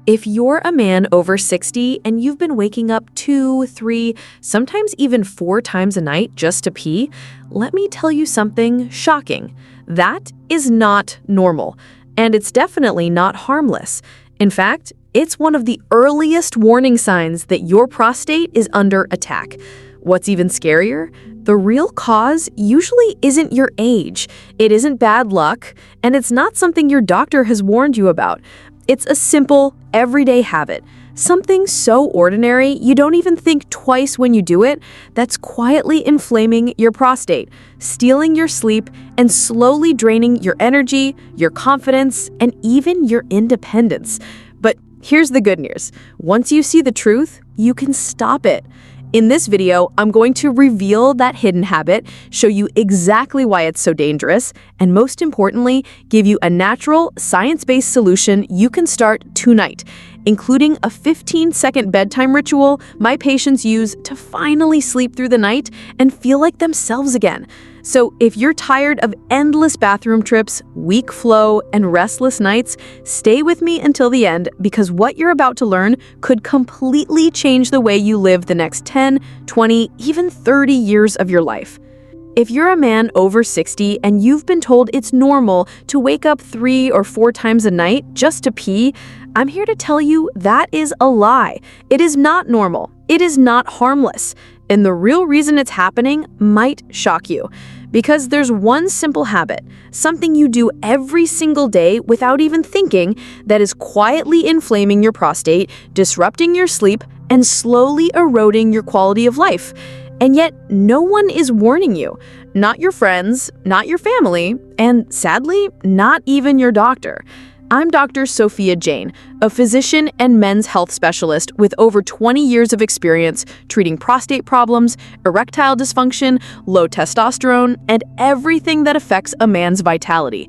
If you're a man over 60 and you've been waking up 2, 3, sometimes even 4 times a night just to pee, let me tell you something shocking. That is not normal, and it's definitely not harmless. In fact, it's one of the earliest warning signs that your prostate is under attack. What's even scarier? The real cause usually isn't your age, it isn't bad luck, and it's not something your doctor has warned you about. It's a simple, everyday habit, something so ordinary you don't even think twice when you do it, that's quietly inflaming your prostate, stealing your sleep, and slowly draining your energy, your confidence, and even your independence. But here's the good news. Once you see the truth, you can stop it. In this video, I'm going to reveal that hidden habit, show you exactly why it's so dangerous, and most importantly, give you a natural, science-based solution you can start tonight, including a 15-second bedtime ritual my patients use to finally sleep through the night and feel like themselves again. So if you're tired of endless bathroom trips, weak flow, and restless nights, stay with me until the end because what you're about to learn could completely change the way you live the next 10, 20, even 30 years of your life. If you're a man over 60 and you've been told it's normal to wake up 3 or 4 times a night just to pee, I'm here to tell you that is a lie. It is not normal. It is not harmless. And the real reason it's happening might shock you. Because there's one simple habit, something you do every single day without even thinking, that is quietly inflaming your prostate, disrupting your sleep, and slowly eroding your quality of life. And yet, no one is warning you. Not your friends, not your family, and sadly, not even your doctor. I'm Dr. Sophia Jain, a physician and men's health specialist with over 20 years of experience treating prostate problems, erectile dysfunction, low testosterone, and everything that affects a man's vitality.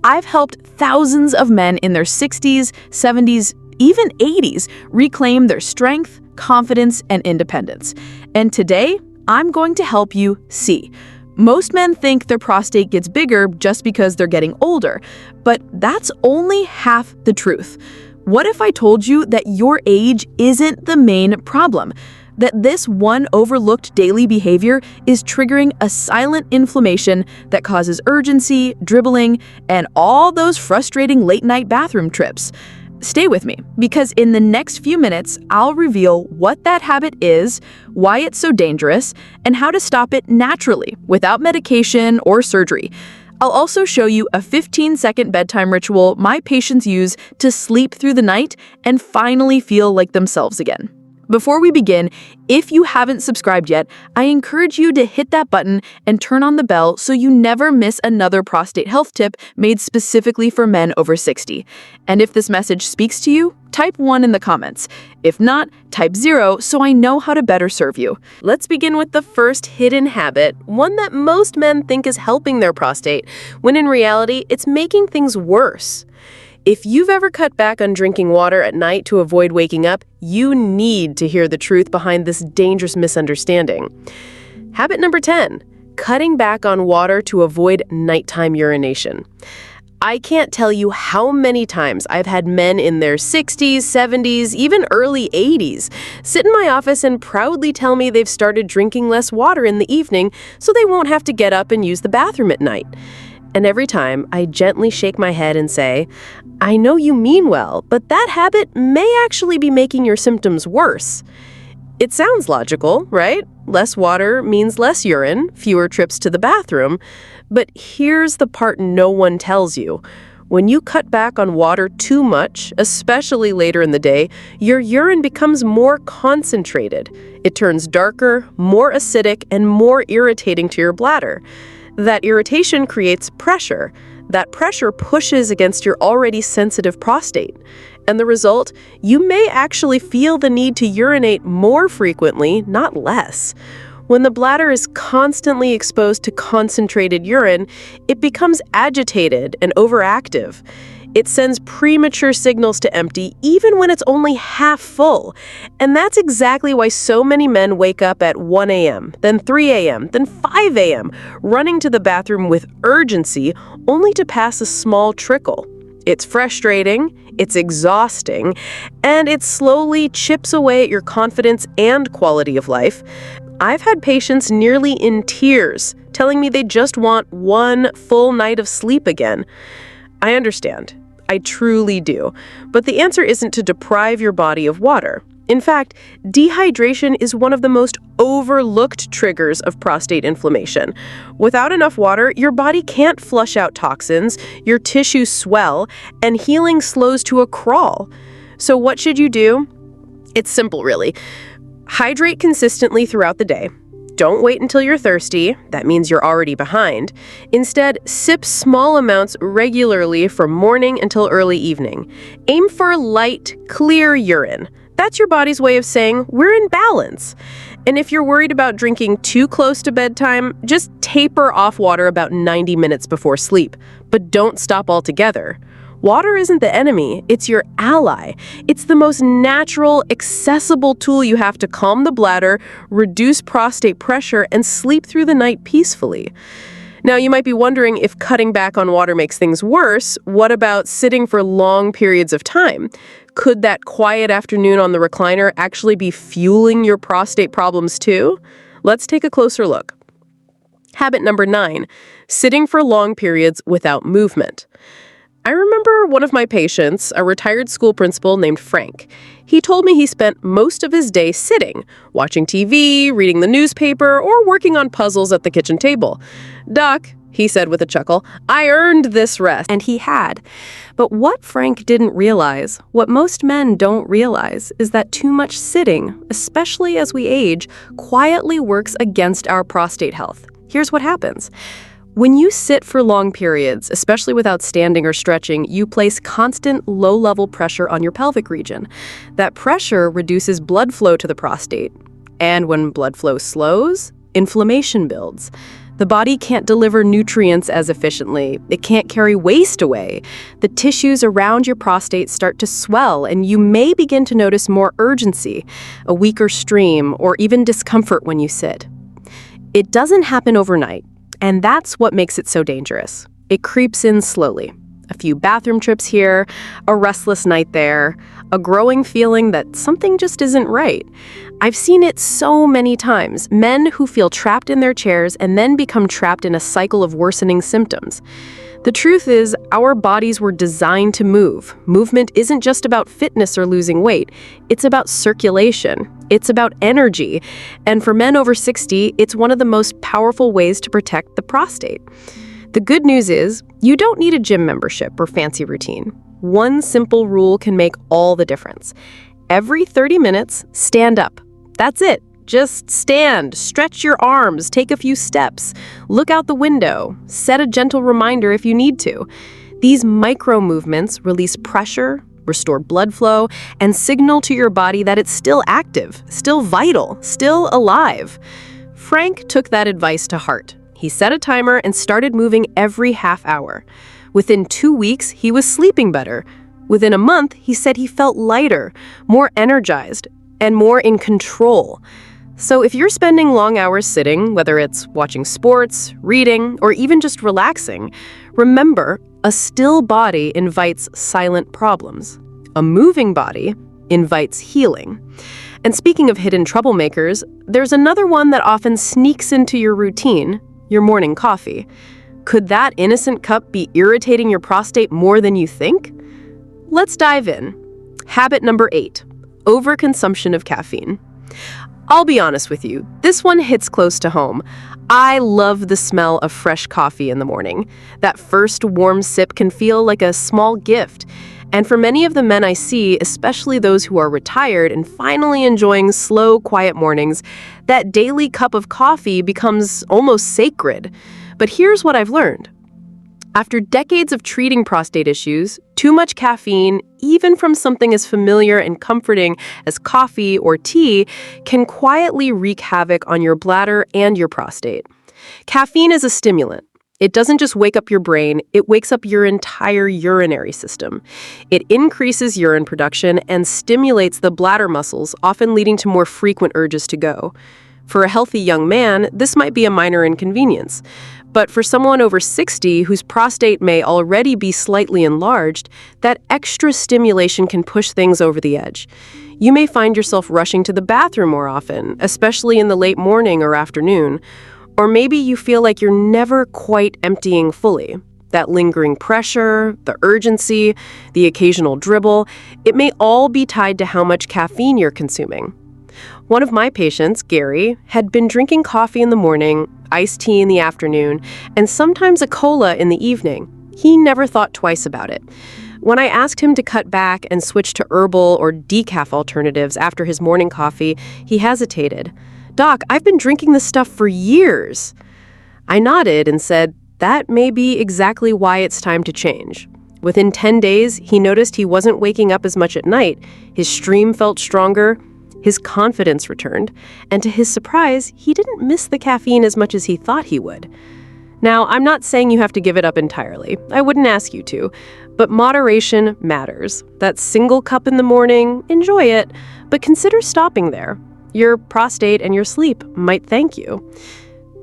I've helped thousands of men in their 60s, 70s, even 80s reclaim their strength, confidence, and independence. And today, I'm going to help you see. Most men think their prostate gets bigger just because they're getting older, but that's only half the truth. What if I told you that your age isn't the main problem? That this one overlooked daily behavior is triggering a silent inflammation that causes urgency, dribbling, and all those frustrating late-night bathroom trips. Stay with me, because in the next few minutes, I'll reveal what that habit is, why it's so dangerous, and how to stop it naturally, without medication or surgery. I'll also show you a 15-second bedtime ritual my patients use to sleep through the night and finally feel like themselves again. Before we begin, if you haven't subscribed yet, I encourage you to hit that button and turn on the bell so you never miss another prostate health tip made specifically for men over 60. And if this message speaks to you, type 1 in the comments. If not, type 0 so I know how to better serve you. Let's begin with the first hidden habit, one that most men think is helping their prostate, when in reality, it's making things worse. If you've ever cut back on drinking water at night to avoid waking up, you need to hear the truth behind this dangerous misunderstanding. Habit number 10, cutting back on water to avoid nighttime urination. I can't tell you how many times I've had men in their 60s, 70s, even early 80s sit in my office and proudly tell me they've started drinking less water in the evening so they won't have to get up and use the bathroom at night. And every time, I gently shake my head and say, I know you mean well, but that habit may actually be making your symptoms worse. It sounds logical, right? Less water means less urine, fewer trips to the bathroom. But here's the part no one tells you. When you cut back on water too much, especially later in the day, your urine becomes more concentrated. It turns darker, more acidic, and more irritating to your bladder. That irritation creates pressure. That pressure pushes against your already sensitive prostate. And the result, you may actually feel the need to urinate more frequently, not less. When the bladder is constantly exposed to concentrated urine, it becomes agitated and overactive. It sends premature signals to empty even when it's only half full. And that's exactly why so many men wake up at 1 a.m., then 3 a.m., then 5 a.m., running to the bathroom with urgency only to pass a small trickle. It's frustrating, it's exhausting, and it slowly chips away at your confidence and quality of life. I've had patients nearly in tears telling me they just want one full night of sleep again. I understand. I truly do. But the answer isn't to deprive your body of water. In fact, dehydration is one of the most overlooked triggers of prostate inflammation. Without enough water, your body can't flush out toxins, your tissues swell, and healing slows to a crawl. So what should you do? It's simple, really. Hydrate consistently throughout the day. Don't wait until you're thirsty. That means you're already behind. Instead, sip small amounts regularly from morning until early evening. Aim for light, clear urine. That's your body's way of saying, we're in balance. And if you're worried about drinking too close to bedtime, just taper off water about 90 minutes before sleep. But don't stop altogether. Water isn't the enemy, it's your ally. It's the most natural, accessible tool you have to calm the bladder, reduce prostate pressure, and sleep through the night peacefully. Now, you might be wondering if cutting back on water makes things worse. What about sitting for long periods of time? Could that quiet afternoon on the recliner actually be fueling your prostate problems too? Let's take a closer look. Habit number 9, sitting for long periods without movement. I remember one of my patients, a retired school principal named Frank. He told me he spent most of his day sitting, watching TV, reading the newspaper, or working on puzzles at the kitchen table. "Doc," he said with a chuckle, "I earned this rest." And he had. But what Frank didn't realize, what most men don't realize, is that too much sitting, especially as we age, quietly works against our prostate health. Here's what happens. When you sit for long periods, especially without standing or stretching, you place constant low-level pressure on your pelvic region. That pressure reduces blood flow to the prostate. And when blood flow slows, inflammation builds. The body can't deliver nutrients as efficiently. It can't carry waste away. The tissues around your prostate start to swell, and you may begin to notice more urgency, a weaker stream, or even discomfort when you sit. It doesn't happen overnight. And that's what makes it so dangerous. It creeps in slowly. A few bathroom trips here, a restless night there, a growing feeling that something just isn't right. I've seen it so many times. Men who feel trapped in their chairs and then become trapped in a cycle of worsening symptoms. The truth is, our bodies were designed to move. Movement isn't just about fitness or losing weight. It's about circulation. It's about energy. And for men over 60, it's one of the most powerful ways to protect the prostate. The good news is, you don't need a gym membership or fancy routine. One simple rule can make all the difference. Every 30 minutes, stand up. That's it. Just stand, stretch your arms, take a few steps, look out the window, set a gentle reminder if you need to. These micro movements release pressure, restore blood flow, and signal to your body that it's still active, still vital, still alive. Frank took that advice to heart. He set a timer and started moving every half hour. Within 2 weeks, he was sleeping better. Within a month, he said he felt lighter, more energized, and more in control. So if you're spending long hours sitting, whether it's watching sports, reading, or even just relaxing, remember, a still body invites silent problems. A moving body invites healing. And speaking of hidden troublemakers, there's another one that often sneaks into your routine, your morning coffee. Could that innocent cup be irritating your prostate more than you think? Let's dive in. Habit number 8, overconsumption of caffeine. I'll be honest with you, this one hits close to home. I love the smell of fresh coffee in the morning. That first warm sip can feel like a small gift. And for many of the men I see, especially those who are retired and finally enjoying slow, quiet mornings, that daily cup of coffee becomes almost sacred. But here's what I've learned. After decades of treating prostate issues, too much caffeine, even from something as familiar and comforting as coffee or tea, can quietly wreak havoc on your bladder and your prostate. Caffeine is a stimulant. It doesn't just wake up your brain, it wakes up your entire urinary system. It increases urine production and stimulates the bladder muscles, often leading to more frequent urges to go. For a healthy young man, this might be a minor inconvenience. But for someone over 60 whose prostate may already be slightly enlarged, that extra stimulation can push things over the edge. You may find yourself rushing to the bathroom more often, especially in the late morning or afternoon. Or maybe you feel like you're never quite emptying fully. That lingering pressure, the urgency, the occasional dribble, it may all be tied to how much caffeine you're consuming. One of my patients, Gary, had been drinking coffee in the morning, iced tea in the afternoon, and sometimes a cola in the evening. He never thought twice about it. When I asked him to cut back and switch to herbal or decaf alternatives after his morning coffee, he hesitated. "Doc, I've been drinking this stuff for years." I nodded and said, that may be exactly why it's time to change. Within 10 days, he noticed he wasn't waking up as much at night. His stream felt stronger. His confidence returned, and to his surprise, he didn't miss the caffeine as much as he thought he would. Now, I'm not saying you have to give it up entirely. I wouldn't ask you to. But moderation matters. That single cup in the morning, enjoy it, but consider stopping there. Your prostate and your sleep might thank you.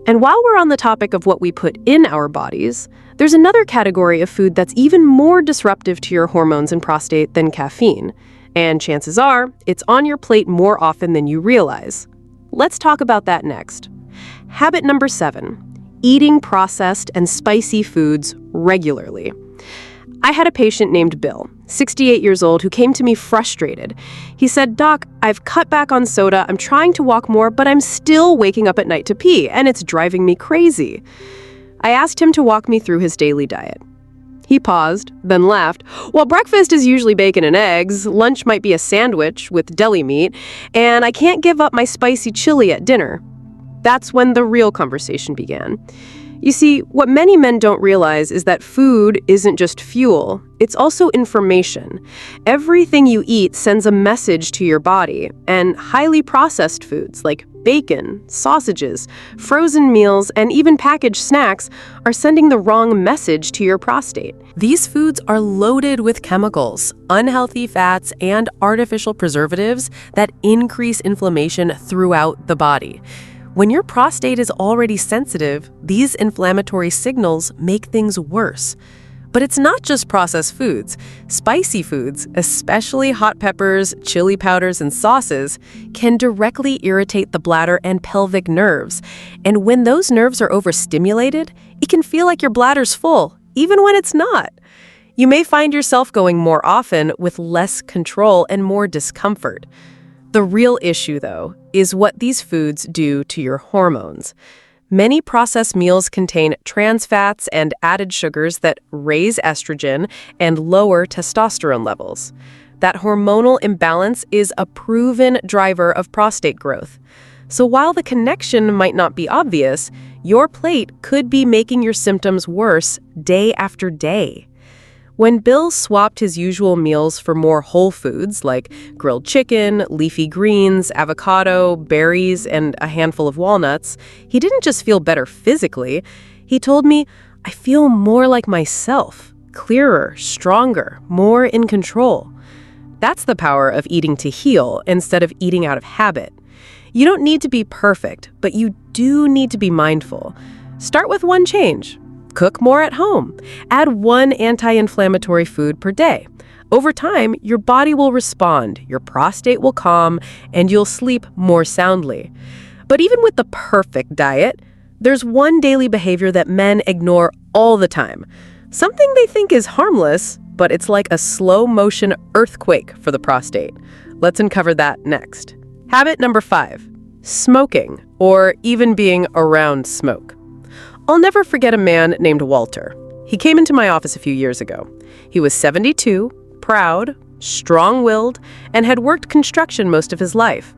And while we're on the topic of what we put in our bodies, there's another category of food that's even more disruptive to your hormones and prostate than caffeine. And chances are, it's on your plate more often than you realize. Let's talk about that next. Habit number 7, eating processed and spicy foods regularly. I had a patient named Bill, 68 years old, who came to me frustrated. He said, "Doc, I've cut back on soda, I'm trying to walk more, but I'm still waking up at night to pee, and it's driving me crazy." I asked him to walk me through his daily diet. He paused, then laughed. "Well, breakfast is usually bacon and eggs, lunch might be a sandwich with deli meat, and I can't give up my spicy chili at dinner." That's when the real conversation began. You see, what many men don't realize is that food isn't just fuel, it's also information. Everything you eat sends a message to your body, and highly processed foods like bacon, sausages, frozen meals, and even packaged snacks are sending the wrong message to your prostate. These foods are loaded with chemicals, unhealthy fats, and artificial preservatives that increase inflammation throughout the body. When your prostate is already sensitive, these inflammatory signals make things worse. But it's not just processed foods. Spicy foods, especially hot peppers, chili powders, and sauces, can directly irritate the bladder and pelvic nerves. And when those nerves are overstimulated, it can feel like your bladder's full, even when it's not. You may find yourself going more often with less control and more discomfort. The real issue, though, is what these foods do to your hormones. Many processed meals contain trans fats and added sugars that raise estrogen and lower testosterone levels. That hormonal imbalance is a proven driver of prostate growth. So while the connection might not be obvious, your plate could be making your symptoms worse day after day. When Bill swapped his usual meals for more whole foods like grilled chicken, leafy greens, avocado, berries, and a handful of walnuts, he didn't just feel better physically. He told me, "I feel more like myself, clearer, stronger, more in control." That's the power of eating to heal instead of eating out of habit. You don't need to be perfect, but you do need to be mindful. Start with one change. Cook more at home. Add one anti-inflammatory food per day. Over time, your body will respond, your prostate will calm, and you'll sleep more soundly. But even with the perfect diet, there's one daily behavior that men ignore all the time. Something they think is harmless, but it's like a slow-motion earthquake for the prostate. Let's uncover that next. Habit number 5, smoking, or even being around smoke. I'll never forget a man named Walter. He came into my office a few years ago. He was 72, proud, strong-willed, and had worked construction most of his life.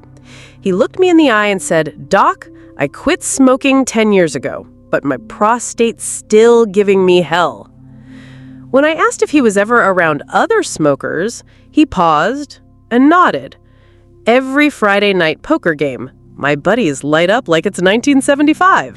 He looked me in the eye and said, "Doc, I quit smoking 10 years ago, but my prostate's still giving me hell." When I asked if he was ever around other smokers, he paused and nodded. "Every Friday night poker game. My buddies light up like it's 1975.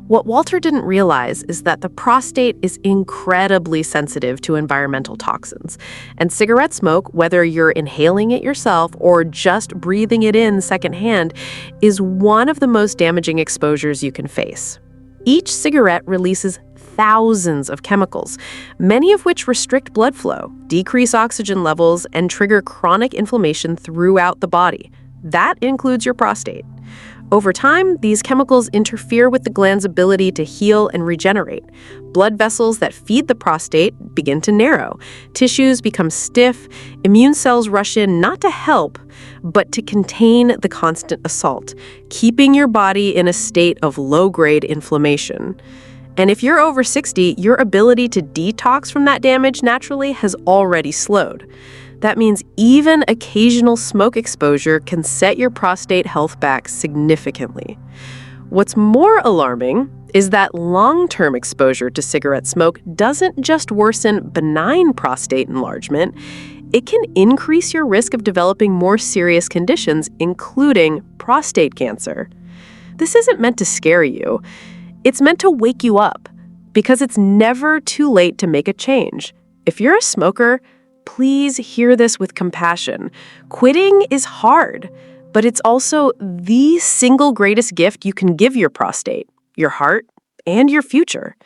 What Walter didn't realize is that the prostate is incredibly sensitive to environmental toxins. And cigarette smoke, whether you're inhaling it yourself or just breathing it in secondhand, is one of the most damaging exposures you can face. Each cigarette releases thousands of chemicals, many of which restrict blood flow, decrease oxygen levels, and trigger chronic inflammation throughout the body. That includes your prostate. Over time, these chemicals interfere with the gland's ability to heal and regenerate. Blood vessels that feed the prostate begin to narrow. Tissues become stiff. Immune cells rush in not to help, but to contain the constant assault, keeping your body in a state of low-grade inflammation. And if you're over 60, your ability to detox from that damage naturally has already slowed. That means even occasional smoke exposure can set your prostate health back significantly. What's more alarming is that long-term exposure to cigarette smoke doesn't just worsen benign prostate enlargement, it can increase your risk of developing more serious conditions, including prostate cancer. This isn't meant to scare you. It's meant to wake you up, because it's never too late to make a change. If you're a smoker, please hear this with compassion. Quitting is hard, but it's also the single greatest gift you can give your prostate, your heart, and your future.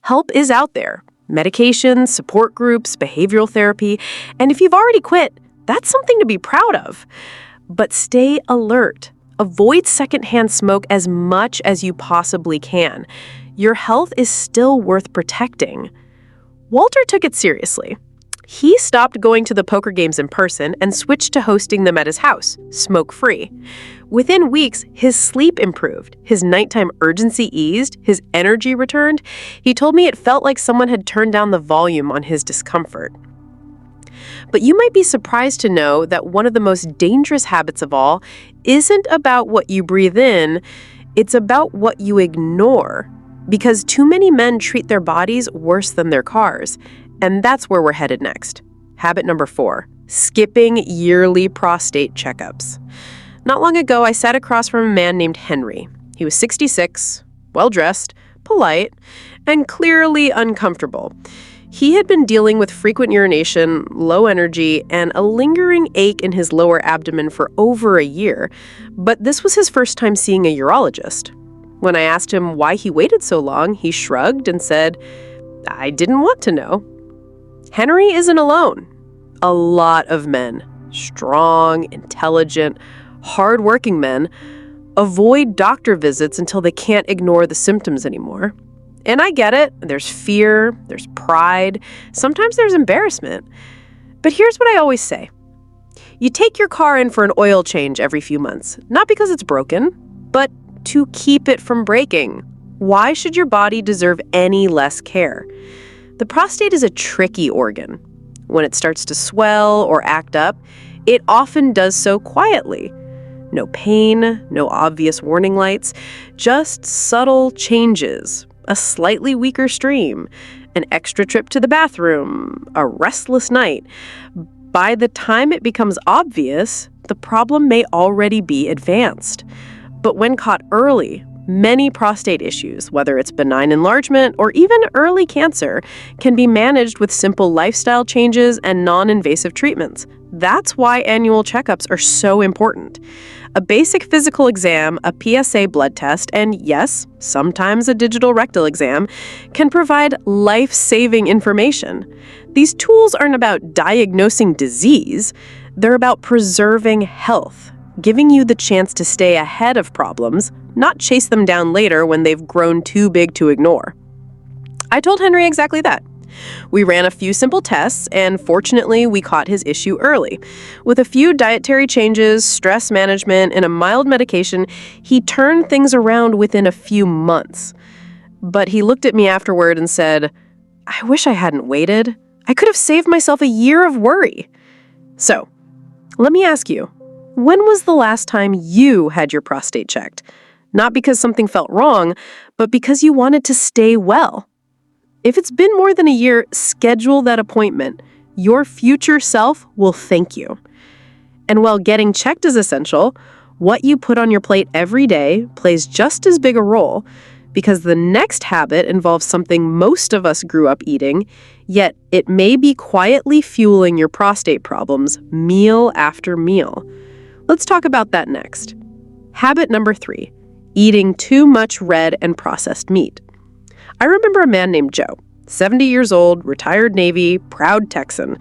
Help is out there. Medication, support groups, behavioral therapy, and if you've already quit, that's something to be proud of. But stay alert. Avoid secondhand smoke as much as you possibly can. Your health is still worth protecting. Walter took it seriously. He stopped going to the poker games in person and switched to hosting them at his house, smoke-free. Within weeks, his sleep improved, his nighttime urgency eased, his energy returned. He told me it felt like someone had turned down the volume on his discomfort. But you might be surprised to know that one of the most dangerous habits of all isn't about what you breathe in, it's about what you ignore. Because too many men treat their bodies worse than their cars. And that's where we're headed next. Habit number 4, skipping yearly prostate checkups. Not long ago, I sat across from a man named Henry. He was 66, well-dressed, polite, and clearly uncomfortable. He had been dealing with frequent urination, low energy, and a lingering ache in his lower abdomen for over a year, but this was his first time seeing a urologist. When I asked him why he waited so long, he shrugged and said, "I didn't want to know." Henry isn't alone. A lot of men, strong, intelligent, hard-working men, avoid doctor visits until they can't ignore the symptoms anymore. And I get it. There's fear, there's pride, sometimes there's embarrassment. But here's what I always say. You take your car in for an oil change every few months, not because it's broken, but to keep it from breaking. Why should your body deserve any less care? The prostate is a tricky organ. When it starts to swell or act up, it often does so quietly. No pain, no obvious warning lights, just subtle changes. A slightly weaker stream, an extra trip to the bathroom, a restless night. By the time it becomes obvious, the problem may already be advanced. But when caught early, many prostate issues, whether it's benign enlargement or even early cancer, can be managed with simple lifestyle changes and non-invasive treatments. That's why annual checkups are so important. A basic physical exam, a PSA blood test, and yes, sometimes a digital rectal exam, can provide life-saving information. These tools aren't about diagnosing disease, they're about preserving health, giving you the chance to stay ahead of problems, not chase them down later when they've grown too big to ignore. I told Henry exactly that. We ran a few simple tests, and fortunately, we caught his issue early. With a few dietary changes, stress management, and a mild medication, he turned things around within a few months. But he looked at me afterward and said, "I wish I hadn't waited. I could have saved myself a year of worry." So, let me ask you, when was the last time you had your prostate checked? Not because something felt wrong, but because you wanted to stay well. If it's been more than a year, schedule that appointment. Your future self will thank you. And while getting checked is essential, what you put on your plate every day plays just as big a role, because the next habit involves something most of us grew up eating, yet it may be quietly fueling your prostate problems meal after meal. Let's talk about that next. Habit number 3, eating too much red and processed meat. I remember a man named Joe, 70 years old, retired Navy, proud Texan.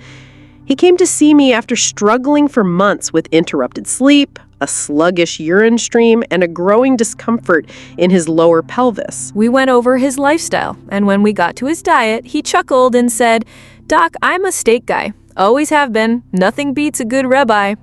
He came to see me after struggling for months with interrupted sleep, a sluggish urine stream, and a growing discomfort in his lower pelvis. We went over his lifestyle, and when we got to his diet, he chuckled and said, "Doc, I'm a steak guy. Always have been. Nothing beats a good ribeye."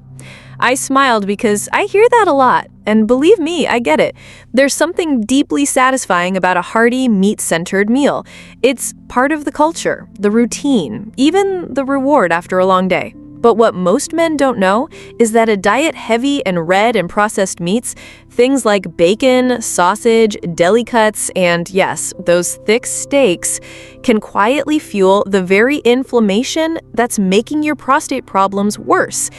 I smiled because I hear that a lot, and believe me, I get it. There's something deeply satisfying about a hearty, meat-centered meal. It's part of the culture, the routine, even the reward after a long day. But what most men don't know is that a diet heavy in red and processed meats, things like bacon, sausage, deli cuts, and yes, those thick steaks, can quietly fuel the very inflammation that's making your prostate problems worse.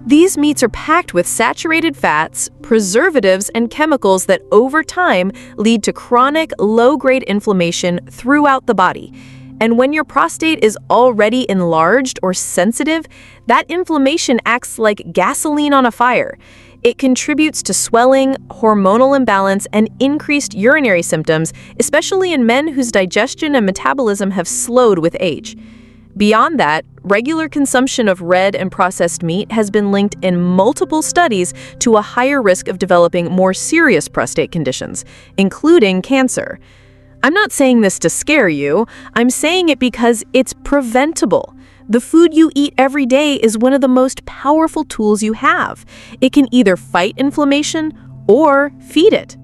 These meats are packed with saturated fats, preservatives, and chemicals that over time lead to chronic, low-grade inflammation throughout the body. And when your prostate is already enlarged or sensitive, that inflammation acts like gasoline on a fire. It contributes to swelling, hormonal imbalance, and increased urinary symptoms, especially in men whose digestion and metabolism have slowed with age. Beyond that, regular consumption of red and processed meat has been linked in multiple studies to a higher risk of developing more serious prostate conditions, including cancer. I'm not saying this to scare you, I'm saying it because it's preventable. The food you eat every day is one of the most powerful tools you have. It can either fight inflammation or feed it.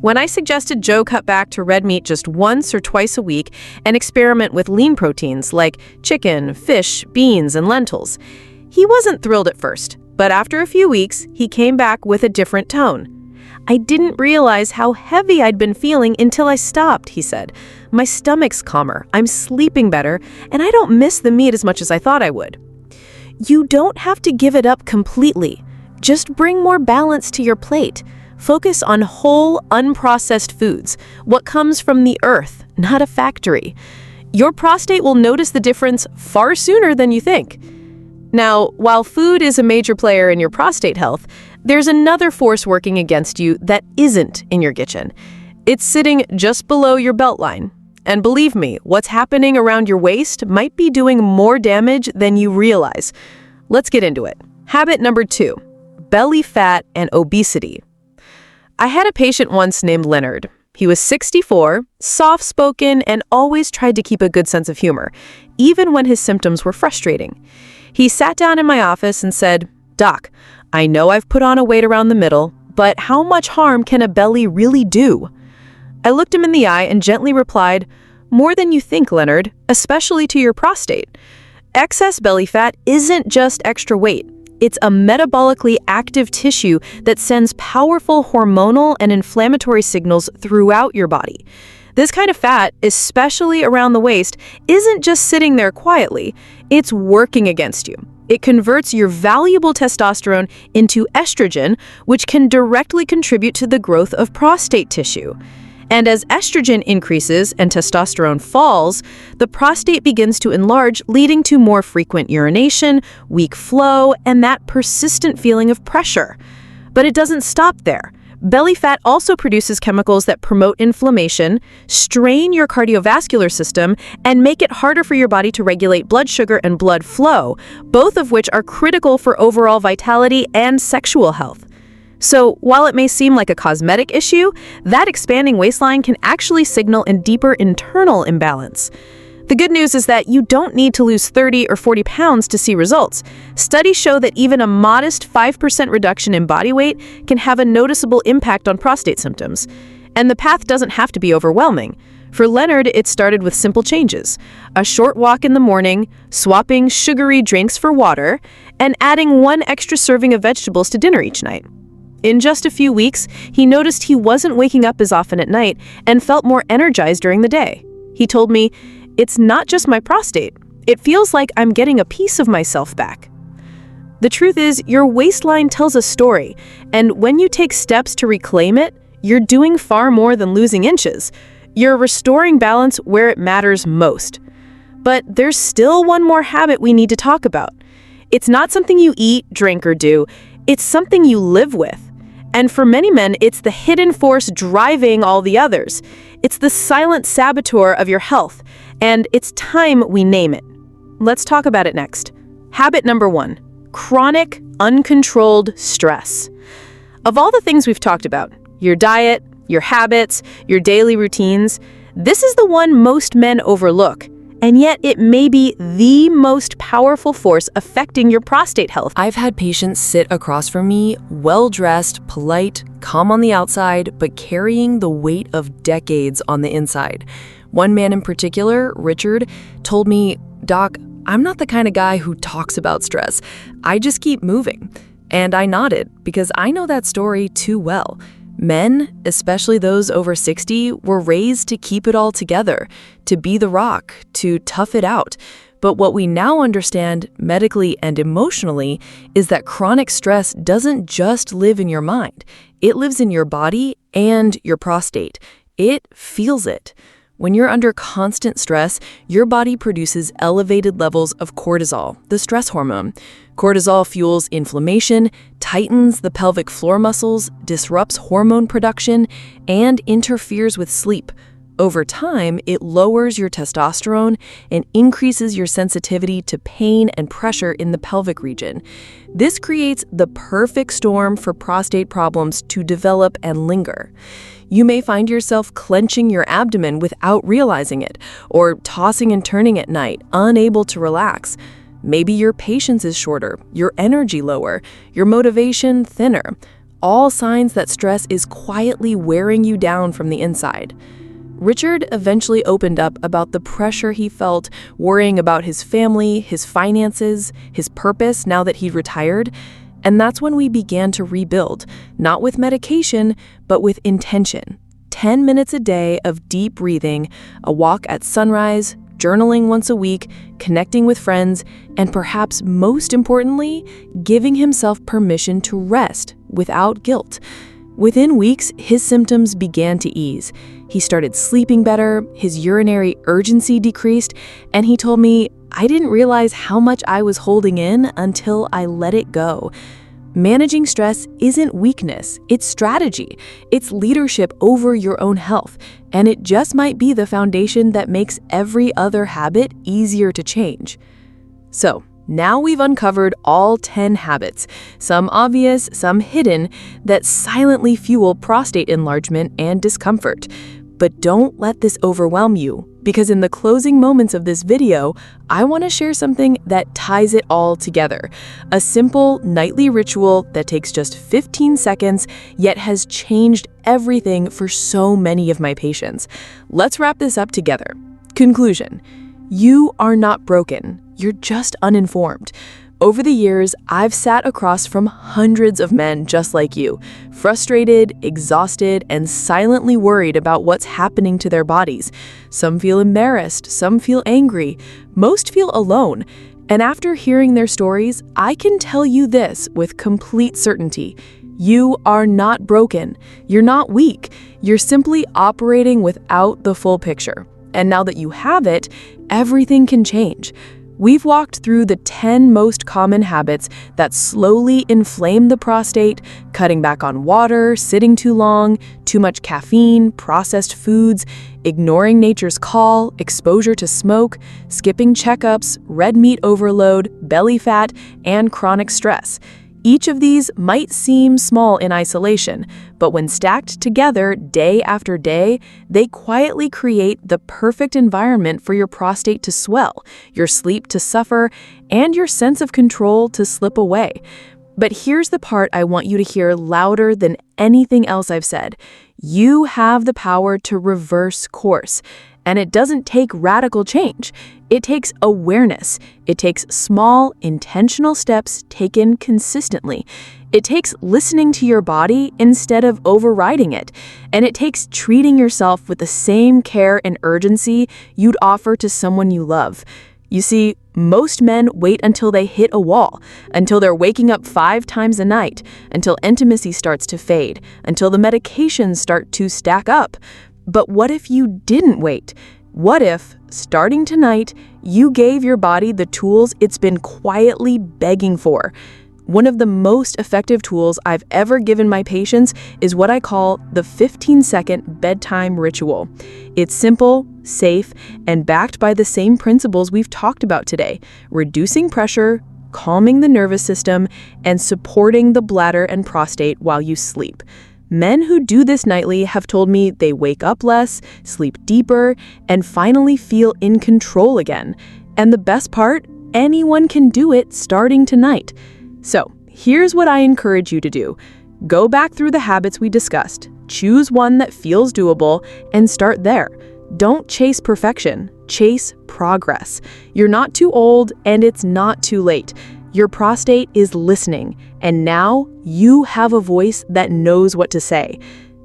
When I suggested Joe cut back to red meat just once or twice a week and experiment with lean proteins like chicken, fish, beans, and lentils, he wasn't thrilled at first, but after a few weeks, he came back with a different tone. "I didn't realize how heavy I'd been feeling until I stopped," he said. "My stomach's calmer, I'm sleeping better, and I don't miss the meat as much as I thought I would." You don't have to give it up completely. Just bring more balance to your plate. Focus on whole, unprocessed foods, what comes from the earth, not a factory. Your prostate will notice the difference far sooner than you think. Now, while food is a major player in your prostate health, there's another force working against you that isn't in your kitchen. It's sitting just below your belt line. And believe me, what's happening around your waist might be doing more damage than you realize. Let's get into it. Habit number 2, belly fat and obesity. I had a patient once named Leonard. He was 64, soft-spoken, and always tried to keep a good sense of humor, even when his symptoms were frustrating. He sat down in my office and said, "Doc, I know I've put on a weight around the middle, but how much harm can a belly really do?" I looked him in the eye and gently replied, "More than you think, Leonard, especially to your prostate. Excess belly fat isn't just extra weight. It's a metabolically active tissue that sends powerful hormonal and inflammatory signals throughout your body. This kind of fat, especially around the waist, isn't just sitting there quietly. It's working against you. It converts your valuable testosterone into estrogen, which can directly contribute to the growth of prostate tissue. And as estrogen increases and testosterone falls, the prostate begins to enlarge, leading to more frequent urination, weak flow, and that persistent feeling of pressure. But it doesn't stop there. Belly fat also produces chemicals that promote inflammation, strain your cardiovascular system, and make it harder for your body to regulate blood sugar and blood flow, both of which are critical for overall vitality and sexual health. So while it may seem like a cosmetic issue, that expanding waistline can actually signal a deeper internal imbalance. The good news is that you don't need to lose 30 or 40 pounds to see results. Studies show that even a modest 5% reduction in body weight can have a noticeable impact on prostate symptoms. And the path doesn't have to be overwhelming. For Leonard, it started with simple changes: a short walk in the morning, swapping sugary drinks for water, and adding one extra serving of vegetables to dinner each night. In just a few weeks, he noticed he wasn't waking up as often at night and felt more energized during the day. He told me, "It's not just my prostate. It feels like I'm getting a piece of myself back." The truth is, your waistline tells a story, and when you take steps to reclaim it, you're doing far more than losing inches. You're restoring balance where it matters most. But there's still one more habit we need to talk about. It's not something you eat, drink, or do. It's something you live with. And for many men, it's the hidden force driving all the others. It's the silent saboteur of your health, and it's time we name it. Let's talk about it next. Habit number 1, chronic, uncontrolled stress. Of all the things we've talked about, your diet, your habits, your daily routines, this is the one most men overlook. And yet it may be the most powerful force affecting your prostate health. I've had patients sit across from me, well-dressed, polite, calm on the outside, but carrying the weight of decades on the inside. One man in particular, Richard, told me, "Doc, I'm not the kind of guy who talks about stress. I just keep moving." And I nodded because I know that story too well. Men, especially those over 60, were raised to keep it all together, to be the rock, to tough it out. But what we now understand medically and emotionally is that chronic stress doesn't just live in your mind. It lives in your body and your prostate. It feels it. When you're under constant stress, your body produces elevated levels of cortisol, the stress hormone. Cortisol fuels inflammation, tightens the pelvic floor muscles, disrupts hormone production, and interferes with sleep. Over time, it lowers your testosterone and increases your sensitivity to pain and pressure in the pelvic region. This creates the perfect storm for prostate problems to develop and linger. You may find yourself clenching your abdomen without realizing it, or tossing and turning at night, unable to relax. Maybe your patience is shorter, your energy lower, your motivation thinner. All signs that stress is quietly wearing you down from the inside. Richard eventually opened up about the pressure he felt worrying about his family, his finances, his purpose now that he'd retired. And that's when we began to rebuild, not with medication, but with intention. 10 minutes a day of deep breathing, a walk at sunrise, journaling once a week, connecting with friends, and perhaps most importantly, giving himself permission to rest without guilt. Within weeks, his symptoms began to ease. He started sleeping better, his urinary urgency decreased, and he told me, "I didn't realize how much I was holding in until I let it go." Managing stress isn't weakness, it's strategy. It's leadership over your own health, and it just might be the foundation that makes every other habit easier to change. So, now we've uncovered all 10 habits, some obvious, some hidden, that silently fuel prostate enlargement and discomfort. But don't let this overwhelm you, because in the closing moments of this video, I want to share something that ties it all together. A simple nightly ritual that takes just 15 seconds, yet has changed everything for so many of my patients. Let's wrap this up together. Conclusion: you are not broken. You're just uninformed. Over the years, I've sat across from hundreds of men just like you, frustrated, exhausted, and silently worried about what's happening to their bodies. Some feel embarrassed, some feel angry, most feel alone. And after hearing their stories, I can tell you this with complete certainty. You are not broken. You're not weak. You're simply operating without the full picture. And now that you have it, everything can change. We've walked through the 10 most common habits that slowly inflame the prostate: cutting back on water, sitting too long, too much caffeine, processed foods, ignoring nature's call, exposure to smoke, skipping checkups, red meat overload, belly fat, and chronic stress. Each of these might seem small in isolation, but when stacked together day after day, they quietly create the perfect environment for your prostate to swell, your sleep to suffer, and your sense of control to slip away. But here's the part I want you to hear louder than anything else I've said. You have the power to reverse course. And it doesn't take radical change. It takes awareness. It takes small, intentional steps taken consistently. It takes listening to your body instead of overriding it. And it takes treating yourself with the same care and urgency you'd offer to someone you love. You see, most men wait until they hit a wall, until they're waking up 5 times a night, until intimacy starts to fade, until the medications start to stack up. But what if you didn't wait? What if, starting tonight, you gave your body the tools it's been quietly begging for? One of the most effective tools I've ever given my patients is what I call the 15-second bedtime ritual. It's simple, safe, and backed by the same principles we've talked about today: reducing pressure, calming the nervous system, and supporting the bladder and prostate while you sleep. Men who do this nightly have told me they wake up less, sleep deeper, and finally feel in control again. And the best part, anyone can do it starting tonight. So, here's what I encourage you to do. Go back through the habits we discussed, choose one that feels doable, and start there. Don't chase perfection, chase progress. You're not too old, and it's not too late. Your prostate is listening, and now you have a voice that knows what to say.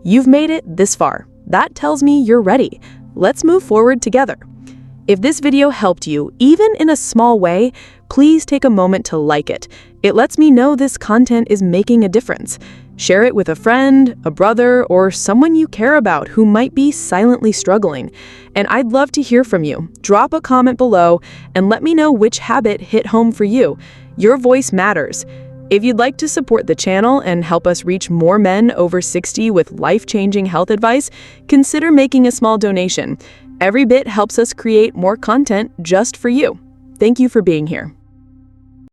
You've made it this far. That tells me you're ready. Let's move forward together. If this video helped you, even in a small way, please take a moment to like it. It lets me know this content is making a difference. Share it with a friend, a brother, or someone you care about who might be silently struggling. And I'd love to hear from you. Drop a comment below and let me know which habit hit home for you. Your voice matters. If you'd like to support the channel and help us reach more men over 60 with life-changing health advice, consider making a small donation. Every bit helps us create more content just for you. Thank you for being here.